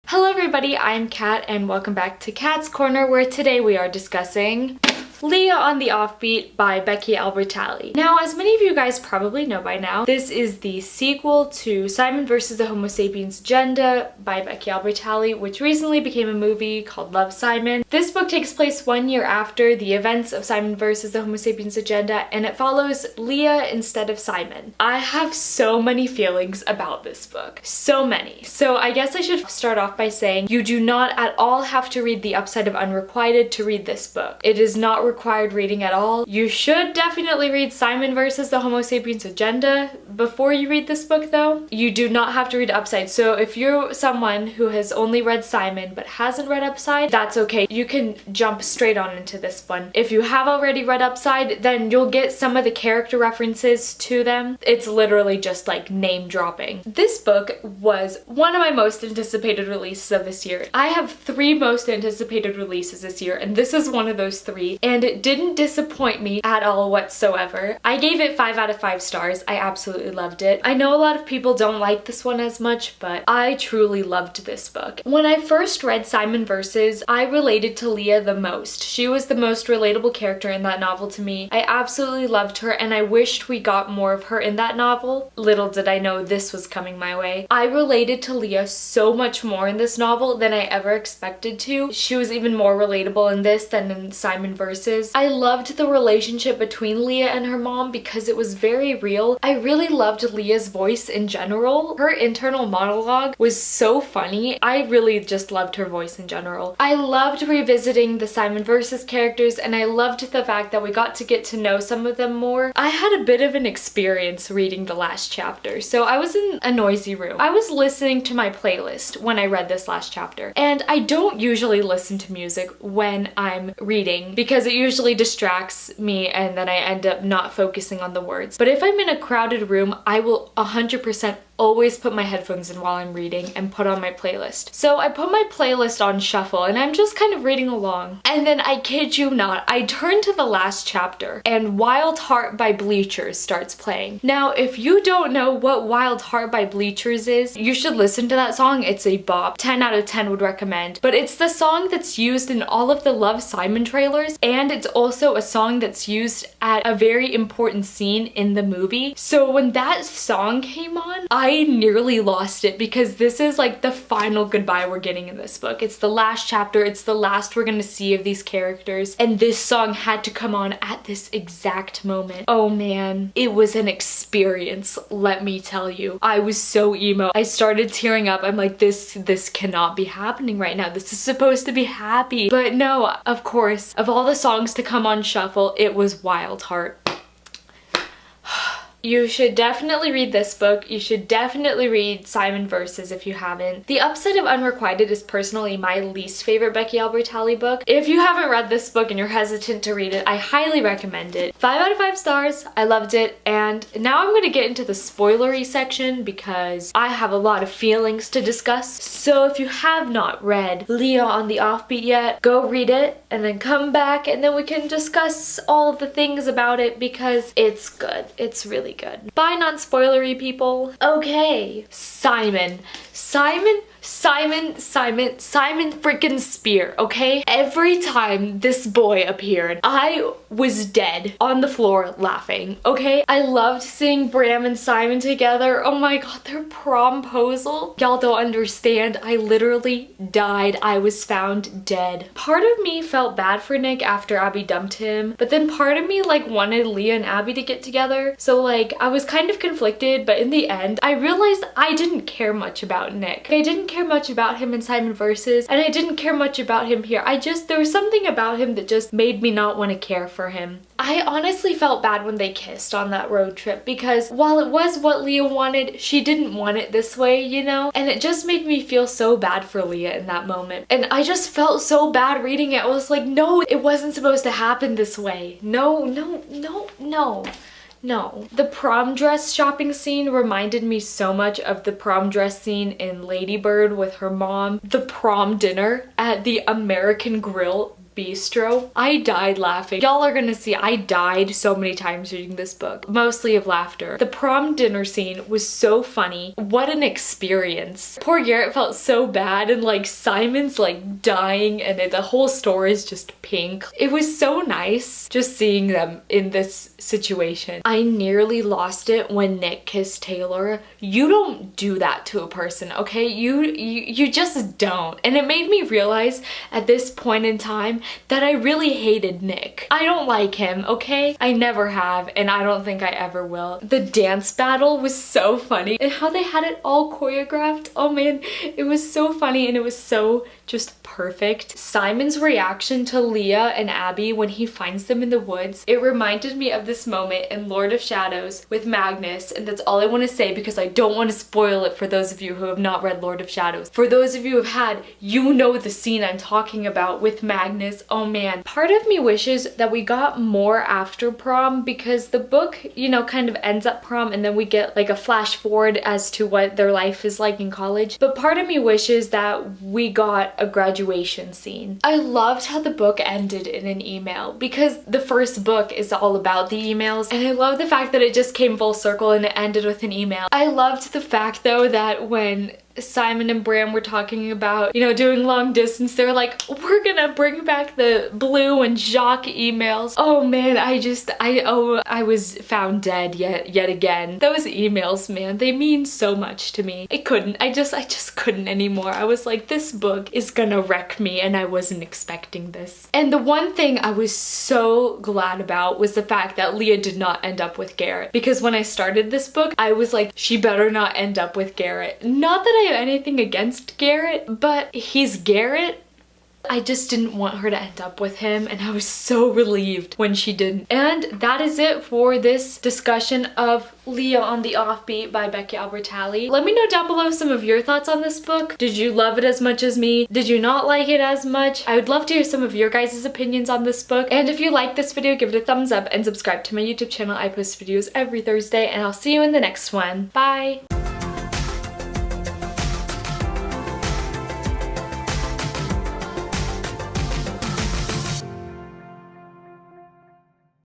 Hello everybody, I'm Kat and welcome back to Kat's Corner, where today we are discussing LEAH on the Offbeat by Becky Albertalli. Now, as many of you guys probably know by now, this is the sequel to Simon vs. the Homo Sapiens Agenda by Becky Albertalli, which recently became a movie called Love, Simon. This book takes place 1 year after the events of Simon vs. the Homo Sapiens Agenda, and it follows LEAH instead of Simon. I have so many feelings about this book. So many. So I guess I should start off by saying you do not at all have to read The Upside of Unrequited to read this book. It is not required reading at all. You should definitely read Simon vs. the Homo Sapiens Agenda before you read this book though. You do not have to read Upside. So if you're someone who has only read Simon but hasn't read Upside, that's okay. You can jump straight on into this one. If you have already read Upside, then you'll get some of the character references to them. It's literally just like name dropping. This book was one of my most anticipated releases of this year. I have 3 most anticipated releases this year, and this is one of those 3. And it didn't disappoint me at all whatsoever. I gave it 5 out of 5 stars. I absolutely loved it. I know a lot of people don't like this one as much, but I truly loved this book. When I first read Simon vs., I related to LEAH the most. She was the most relatable character in that novel to me. I absolutely loved her, and I wished we got more of her in that novel. Little did I know this was coming my way. I related to LEAH so much more in this novel than I ever expected to. She was even more relatable in this than in Simon vs. I loved the relationship between LEAH and her mom because it was very real. I really loved LEAH's voice in general. Her internal monologue was so funny. I really just loved her voice in general. I loved revisiting the Simon vs. characters, and I loved the fact that we got to get to know some of them more. I had a bit of an experience reading the last chapter. So I was in a noisy room. I was listening to my playlist when I read this last chapter, and I don't usually listen to music when I'm reading because it usually distracts me and then I end up not focusing on the words. But if I'm in a crowded room, I will 100% always put my headphones in while I'm reading and put on my playlist. So I put my playlist on shuffle and I'm just kind of reading along. And then I kid you not, I turn to the last chapter and Wild Heart by Bleachers starts playing. Now, if you don't know what Wild Heart by Bleachers is, you should listen to that song. It's a bop. 10 out of 10 would recommend. But it's the song that's used in all of the Love, Simon trailers, and it's also a song that's used at a very important scene in the movie. So when that song came on, I nearly lost it because this is like the final goodbye we're getting in this book. It's the last chapter. It's the last we're gonna see of these characters, and this song had to come on at this exact moment. Oh man, it was an experience, let me tell you. I was so emo. I started tearing up. I'm like, this cannot be happening right now. This is supposed to be happy. But no, of course, of all the songs to come on shuffle, it was Wild Heart. You should definitely read this book. You should definitely read Simon vs. if you haven't. The Upside of Unrequited is personally my least favorite Becky Albertalli book. If you haven't read this book and you're hesitant to read it, I highly recommend it. 5 out of 5 stars. I loved it. And now I'm gonna get into the spoilery section because I have a lot of feelings to discuss. So if you have not read LEAH on the Offbeat yet, go read it and then come back and then we can discuss all of the things about it because it's good. It's really good. Bye, non-spoilery people. Okay, Simon freaking Spear, okay? Every time this boy appeared, I was dead on the floor laughing, okay? I loved seeing Bram and Simon together. Oh my god, their promposal. Y'all don't understand. I literally died. I was found dead. Part of me felt bad for Nick after Abby dumped him, but then part of me like wanted LEAH and Abby to get together. So like I was kind of conflicted, but in the end, I realized I didn't care much about Nick. I didn't care much about him in Simon vs. and I didn't care much about him here. There was something about him that just made me not want to care for him. I honestly felt bad when they kissed on that road trip because while it was what LEAH wanted, she didn't want it this way, you know? And it just made me feel so bad for LEAH in that moment. And I just felt so bad reading it. I was like, no, it wasn't supposed to happen this way. No. No. The prom dress shopping scene reminded me so much of the prom dress scene in Lady Bird with her mom. The prom dinner at the American Grill Bistro. I died laughing. Y'all are gonna see I died so many times reading this book, mostly of laughter. The prom dinner scene was so funny. What an experience. Poor Garrett felt so bad, and like Simon's like dying, and the whole store is just pink. It was so nice just seeing them in this situation. I nearly lost it when Nick kissed Taylor. You don't do that to a person, okay? You just don't. And it made me realize at this point in time that I really hated Nick. I don't like him, okay? I never have, and I don't think I ever will. The dance battle was so funny, and how they had it all choreographed. Oh man, it was so funny, and it was so just perfect. Simon's reaction to Leah and Abby when he finds them in the woods, it reminded me of this moment in Lord of Shadows with Magnus, and that's all I want to say because I don't want to spoil it for those of you who have not read Lord of Shadows. For those of you who have had, you know the scene I'm talking about with Magnus. Oh man. Part of me wishes that we got more after prom, because the book, you know, kind of ends at prom and then we get like a flash forward as to what their life is like in college. But part of me wishes that we got a graduation scene. I loved how the book ended in an email, because the first book is all about the emails, and I love the fact that it just came full circle and it ended with an email. I loved the fact though that when Simon and Bram were talking about, you know, doing long distance, they were like, we're gonna bring back the Blue and Jacques emails. Oh man, I was found dead yet again. Those emails, man, they mean so much to me. I just couldn't anymore. I was like, this book is gonna wreck me, and I wasn't expecting this. And the one thing I was so glad about was the fact that Leah did not end up with Garrett, because when I started this book, I was like, she better not end up with Garrett. Not that I have anything against Garrett, but he's Garrett. I just didn't want her to end up with him, and I was so relieved when she didn't. And that is it for this discussion of Leah on the Offbeat by Becky Albertalli. Let me know down below some of your thoughts on this book. Did you love it as much as me? Did you not like it as much? I would love to hear some of your guys' opinions on this book. And if you like this video, give it a thumbs up and subscribe to my YouTube channel. I post videos every Thursday, and I'll see you in the next one. Bye!